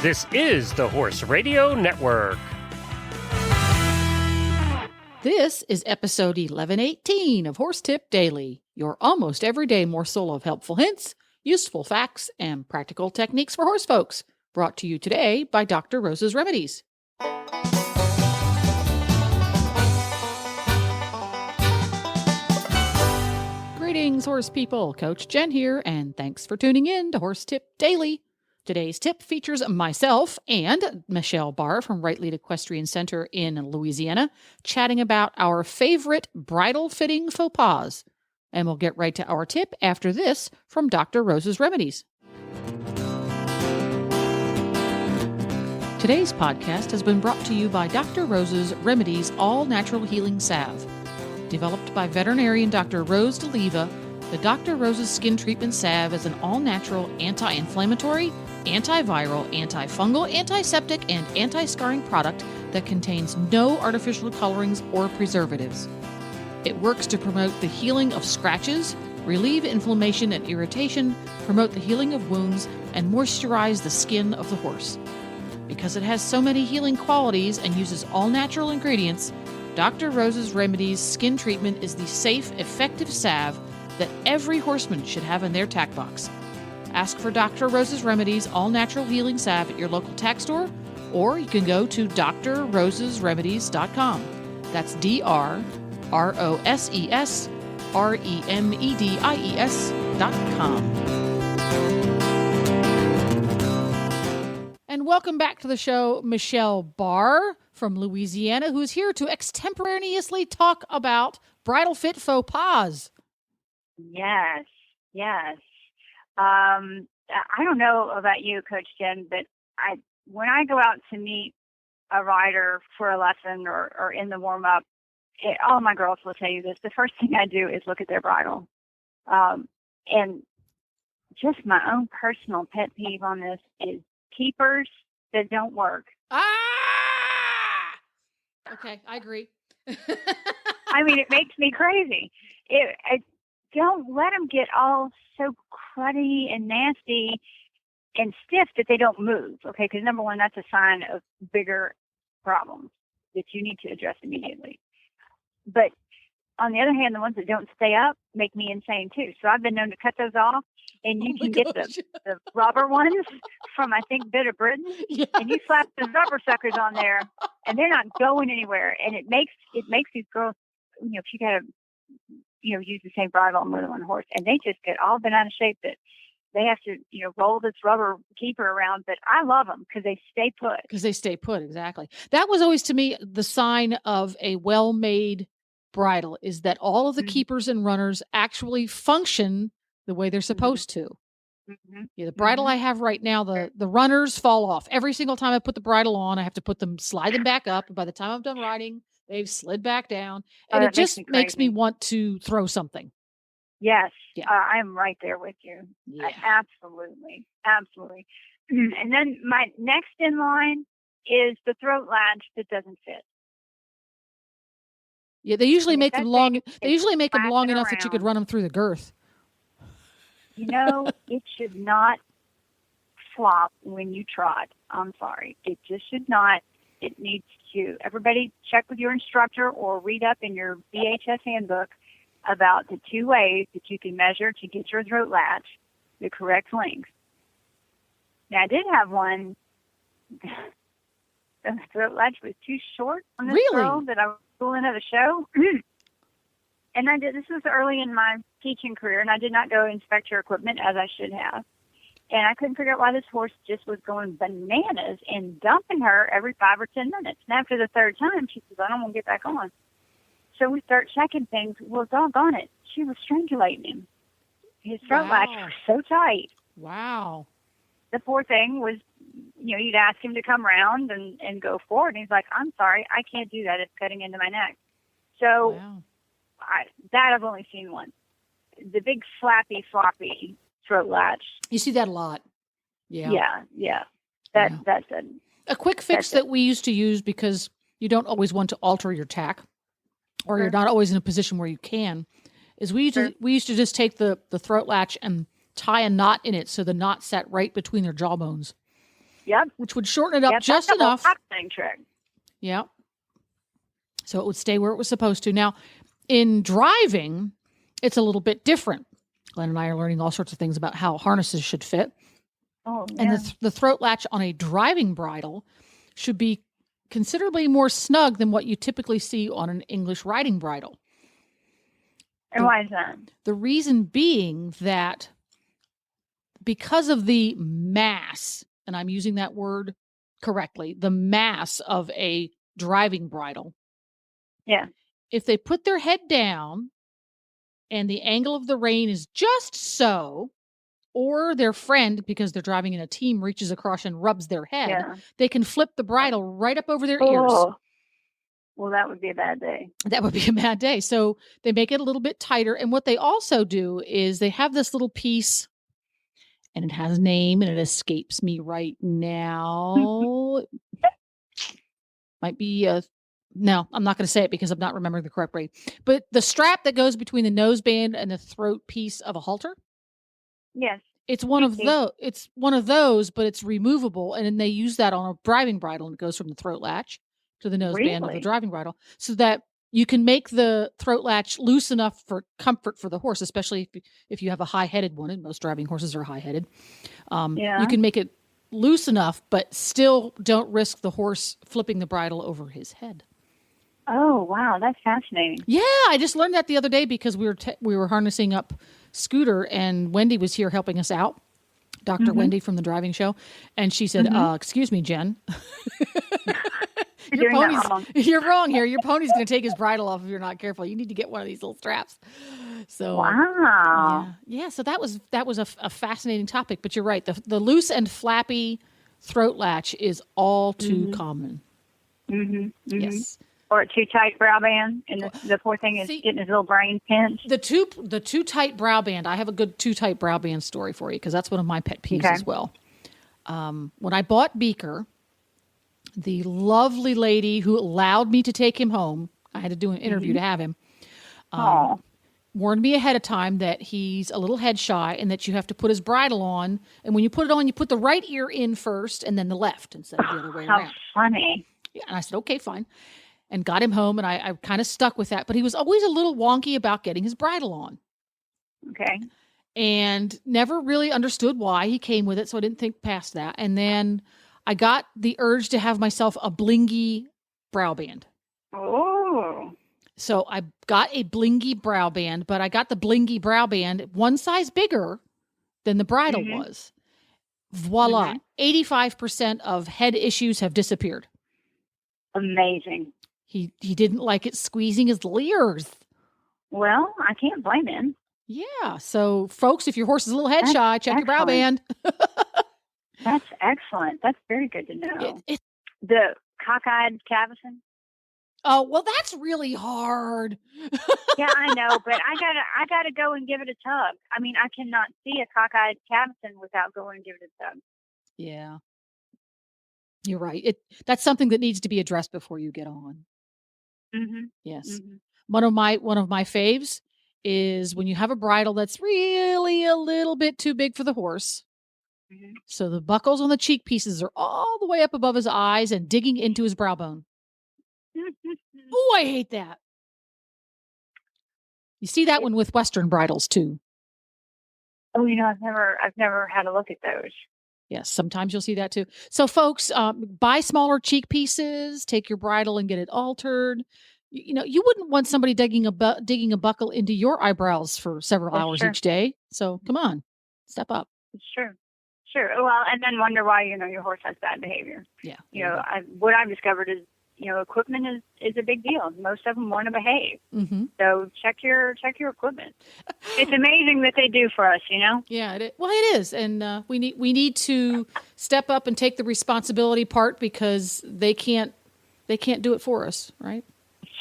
This is the Horse Radio Network. This is episode 1118 of Horse Tip Daily, your almost everyday morsel of helpful hints, useful facts, and practical techniques for horse folks. Brought to you today by Dr. Rose's Remedies. Greetings, horse people. Coach Jen here, and thanks for tuning in to Horse Tip Daily. Today's tip features myself and Michelle Barr from Right Lead Equestrian Center in Louisiana, chatting about our favorite bridle fitting faux pas. And we'll get right to our tip after this from Dr. Rose's Remedies. Today's podcast has been brought to you by Dr. Rose's Remedies All-Natural Healing Salve. Developed by veterinarian Dr. Rose DeLiva, the Dr. Rose's Skin Treatment Salve is an all-natural anti-inflammatory, antiviral, antifungal, antiseptic, and anti-scarring product that contains no artificial colorings or preservatives. It works to promote the healing of scratches, relieve inflammation and irritation, promote the healing of wounds, and moisturize the skin of the horse. Because it has so many healing qualities and uses all-natural ingredients, Dr. Rose's Remedies Skin Treatment is the safe, effective salve that every horseman should have in their tack box. Ask for Dr. Rose's Remedies All-Natural Healing Salve at your local tack store, or you can go to drrosesremedies.com. That's drrosesremedies.com. And welcome back to the show, Michelle Barr from Louisiana, who's here to extemporaneously talk about bridle fit faux pas. Yes. I don't know about you, Coach Jen, but when I go out to meet a rider for a lesson or in the warm-up, all of my girls will tell you this. The first thing I do is look at their bridle. And just my own personal pet peeve on this is keepers that don't work. Okay, I agree. I mean, it makes me crazy. Don't let them get all so cruddy and nasty and stiff that they don't move, okay? Because number one, that's a sign of bigger problems that you need to address immediately. But on the other hand, the ones that don't stay up make me insane too. So I've been known to cut those off, and you can get the rubber ones from, I think, Bit of Britain, yes. And you slap the rubber suckers on there, and they're not going anywhere. And it makes these girls, if you got to, use the same bridle on more than one horse, and they just get all bent out of shape that they have to, roll this rubber keeper around. But I love them because they stay put. Exactly. That was always, to me, the sign of a well-made bridle, is that all of the keepers and runners actually function the way they're supposed to. Mm-hmm. Yeah, the bridle I have right now, the runners fall off. Every single time I put the bridle on, I have to slide them back up. And by the time I'm done riding, they've slid back down. And it just makes me want to throw something. Yes. Yeah. I'm right there with you. Yeah. Absolutely. And then my next in line is the throat latch that doesn't fit. Yeah, they usually make them long. They usually make them long enough that you could run them through the girth. It should not flop when you trot. I'm sorry. It just should not. It needs to. Everybody check with your instructor or read up in your BHS handbook about the 2 ways that you can measure to get your throat latch the correct length. Now, I did have one. The throat latch was too short on this girl that I was schooling at a show. And this was early in my teaching career, and I did not go inspect her equipment as I should have. And I couldn't figure out why this horse just was going bananas and dumping her every 5 or 10 minutes. And after the third time, she says, I don't want to get back on. So we start checking things. Well, doggone it, she was strangulating him. His throat latch was so tight. Wow. The poor thing was, you'd ask him to come around and go forward. And he's like, I'm sorry, I can't do that. It's cutting into my neck. So I've only seen one. The big flappy, floppy throat latch. You see that a lot. Yeah. That's a quick fix that we used to use, because you don't always want to alter your tack, or you're not always in a position where you can, is we used to just take the throat latch and tie a knot in it so the knot sat right between their jawbones. Yep. which would shorten it up Yep, just that's enough. That's a boxing trick. Yeah. So it would stay where it was supposed to. Now, in driving, it's a little bit different. Glenn and I are learning all sorts of things about how harnesses should fit. Oh, yeah. And the throat latch on a driving bridle should be considerably more snug than what you typically see on an English riding bridle. And why is that? The reason being that because of the mass, and I'm using that word correctly, the mass of a driving bridle. Yeah. If they put their head down and the angle of the rein is just so, or their friend, because they're driving in a team, reaches across and rubs their head, they can flip the bridle right up over their ears. Well, that would be a bad day. That would be a bad day. So they make it a little bit tighter. And what they also do is they have this little piece, and it has a name, and it escapes me right now. Might be no, I'm not going to say it because I'm not remembering the correct way. But the strap that goes between the noseband and the throat piece of a halter. Yes. It's one of those. It's one of those, but it's removable, and then they use that on a driving bridle, and it goes from the throat latch to the noseband of the driving bridle, so that you can make the throat latch loose enough for comfort for the horse, especially if you have a high-headed one, and most driving horses are high-headed. You can make it loose enough, but still don't risk the horse flipping the bridle over his head. Oh, wow. That's fascinating. Yeah, I just learned that the other day because we were harnessing up Scooter, and Wendy was here helping us out, Dr. Wendy from the driving show. And she said, excuse me, Jen. You're wrong here. Your pony's going to take his bridle off if you're not careful. You need to get one of these little straps. So, wow. Yeah. So that was a fascinating topic, but you're right. The loose and flappy throat latch is all too common. Yes. Or a too tight brow band, and the poor thing is getting his little brain pinched. The too tight brow band. I have a good too tight brow band story for you because that's one of my pet peeves as well. When I bought Beaker, the lovely lady who allowed me to take him home, I had to do an interview to have him, warned me ahead of time that he's a little head shy and that you have to put his bridle on. And when you put it on, you put the right ear in first and then the left instead of the other way around. How funny. Yeah, and I said, okay, fine. And got him home, and I kind of stuck with that. But he was always a little wonky about getting his bridle on. Okay. And never really understood why he came with it, so I didn't think past that. And then I got the urge to have myself a blingy brow band. Oh. So I got a blingy brow band, but I got the blingy brow band one size bigger than the bridle was. Voila. 85% of head issues have disappeared. Amazing. He didn't like it squeezing his ears. Well, I can't blame him. Yeah. So, folks, if your horse is a little head shy, check your brow band. That's excellent. That's very good to know. The cockeyed cavesson? Oh, well, that's really hard. Yeah, I know, but I gotta go and give it a tug. I mean, I cannot see a cockeyed cavesson without going and give it a tug. Yeah. You're right. That's something that needs to be addressed before you get on. Yes. One of my faves is when you have a bridle that's really a little bit too big for the horse. So the buckles on the cheek pieces are all the way up above his eyes and digging into his brow bone. Oh, I hate that. You see that one with Western bridles too. Oh, I've never had a look at those. Yes, sometimes you'll see that too. So, folks, buy smaller cheek pieces. Take your bridle and get it altered. You wouldn't want somebody digging a buckle into your eyebrows for several hours each day. So, come on, step up. Sure. Well, and then wonder why your horse has bad behavior. Yeah. What I've discovered is equipment is a big deal. Most of them want to behave. So check your equipment. It's amazing that they do for us, Yeah, it is. And we need to step up and take the responsibility part because they can't do it for us, right?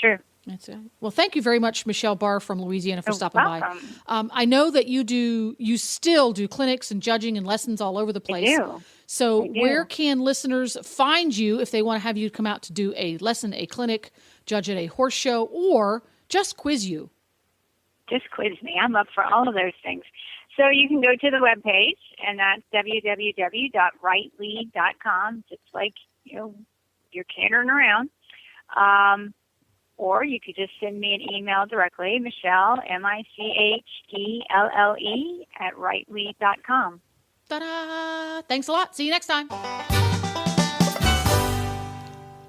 Sure. That's it. Well, thank you very much, Michelle Barr from Louisiana, for stopping by. I know that you still do clinics and judging and lessons all over the place. I do. So where can listeners find you if they want to have you come out to do a lesson, a clinic, judge at a horse show, or just quiz you? just quiz me. I'm up for all of those things. So you can go to the webpage, and that's www.rightlead.com, just like, you're cantering around. Or you could just send me an email directly, Michelle, MICHELLE, @rightlead.com. Ta-da! Thanks a lot. See you next time.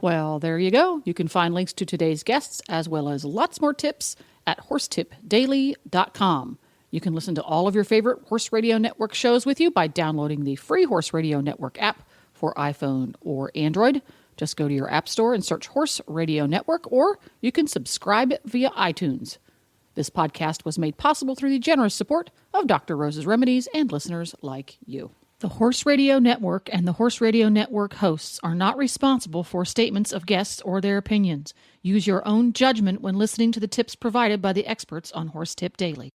Well, there you go. You can find links to today's guests as well as lots more tips at horsetipdaily.com. You can listen to all of your favorite Horse Radio Network shows with you by downloading the free Horse Radio Network app for iPhone or Android. Just go to your app store and search Horse Radio Network, or you can subscribe via iTunes. This podcast was made possible through the generous support of Dr. Rose's Remedies and listeners like you. The Horse Radio Network and the Horse Radio Network hosts are not responsible for statements of guests or their opinions. Use your own judgment when listening to the tips provided by the experts on Horse Tip Daily.